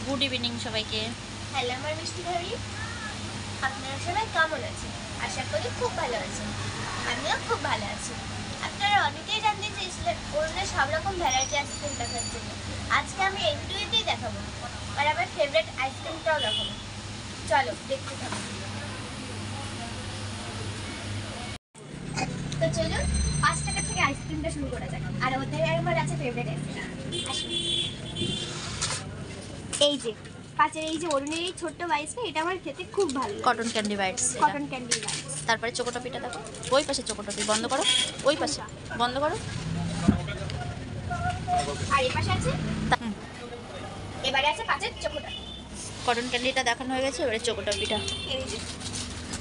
Good evening সবাইকে। Hello আমার মিষ্টি ভাবি, আপনারা সবাই কেমন আছেন? আশা করি খুব ভালো আছেন। আমিও খুব ভালো আছি। আপনারা অনেকেই জানতে চেয়েছিলেন অরুণের সব রকম ভ্যারাইটি আইসক্রিম দেখার জন্য। আজকে আমি এগুলোতেই দেখাবো, আর আমার ফেভারিট আইসক্রিমটাও দেখাবো। চলো দেখতে থাকো। তো চলুন 5 টাকা থেকে আইসক্রিমটা শুরু করা যাক। আর ওদের আমার আছে ফেভারিট আইসক্রিম। আসুন, এই যে পাঁচের এই যে অরুণের এই ছোট্ট বাইসটা, এটা আমার খেতে খুব ভালো লাগে। Cotton candy bites. Cotton candy bites. তারপরে চোকোটপিটা দেখো, ওই পাশে চোকোটপি বন্ধ করো, ওই পাশে বন্ধ করো। আর এই পাশে আছে এবারে আছে পাঁচের চোকোটপি। কটন ক্যান্ডিটা দেখানো হয়ে গেছে, এবারে চোকোটপিটা। এই যে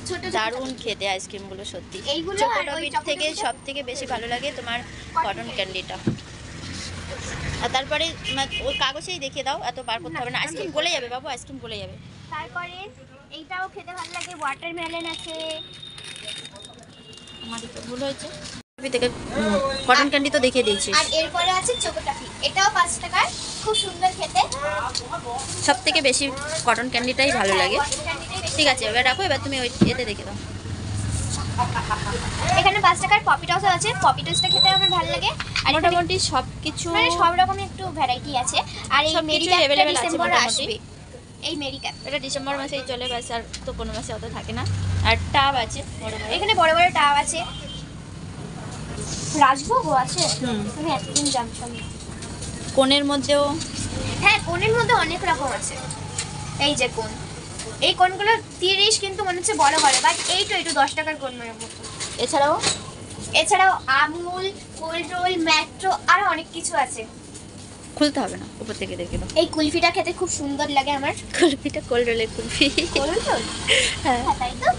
ছোট দারুণ খেতে আইসক্রিমগুলো সত্যি। এইগুলো চোকোটপির থেকে সব থেকে বেশি ভালো লাগে তোমার কটন ক্যান্ডিটা। আর তারপরে ওই কাগজেই দেখিয়ে দাও, এত বার করতে হবে না। আইসক্রিম গলে যাবে বাবু, আইসক্রিম গলে যাবে। তারপরে এইটাও খেতে ভালো লাগে, ওয়াটারমেলন আছে। আমাদের তো ভুল হয়েছে, থেকে কটন ক্যান্ডি তো দেখিয়ে দিয়েছিস। আর এরপরে আছে চোকোটপি, এটাও 5 টাকার, খুব সুন্দর খেতে। সব থেকে বেশি কটন ক্যান্ডিটাই ভালো লাগে। ঠিক আছে, এবার রাখো, এবার তুমি ওই এতে দেখে দাও। এখানে 5 টাকার পপি টসও আছে, পপি টসটা খেতে আমার ভালো লাগে। আর মোটামুটি সব কিছু মানে সব রকমের একটু ভ্যারাইটি আছে। আর এই মেরি ক্যাপটা ডিসেম্বরে আসবে। এই মেরি ক্যাপ এটা ডিসেম্বর মাসেই চলে, বাস আর তো কোনো মাসে অত থাকে না। আর টাব আছে বড় বড়, এখানে বড় বড় টাব আছে, রাজভোগও আছে। আমি এতদিন জানতাম না। কোণের মধ্যেও, হ্যাঁ কোনের মধ্যে অনেক রকম আছে। এই যে কোন, এই কোনগুলো 30 কিন্তু মনে হচ্ছে বড় বড়, বাট এই তো একটু 10 টাকার কোন মতো। এছাড়াও আমুল, কোল্ড রোল, ম্যাট্রো আরো অনেক কিছু আছে। খুলতে হবে না, উপর থেকে দেখে দাও। এই কুলফিটা খেতে খুব সুন্দর লাগে আমার। কুলফিটা কোল্ড রোলের কুলফি। কোল্ড রোল, হ্যাঁ তাই তো।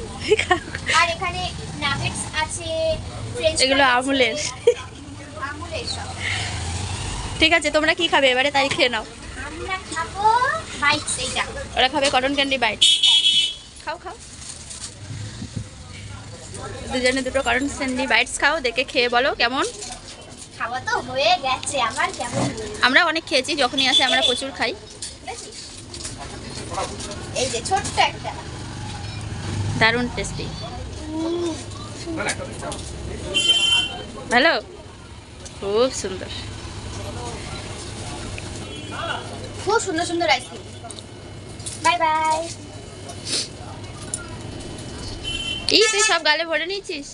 আর এখানে নাগেটস আছে, ফ্রেঞ্চ এগুলো আমুলের। আমুলের সব। ঠিক আছে, তোমরা কি খাবে এবারে তাই খেয়ে নাও। আমরা খাবো বাইটস, এইটা ওরা খাবে কটন ক্যান্ডি বাইট। খাও খাও, দুজনে দুটো কটন ক্যান্ডি বাইটস খাও, দেখে খেয়ে বলো কেমন। খাওয়া তো হয়ে গেছে আমার, কেমন আমরা অনেক খেয়েছি, যখনই আসে আমরা প্রচুর খাই। এই যে ছোট্ট একটা, দারুণ টেস্টি। ভালো, খুব সুন্দর, খুব সুন্দর সুন্দর আইসক্রিম। Bye bye. এই তুই সব গালে ভরে নিয়েছিস,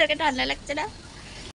তোকে ঠান্ডা লাগছে না?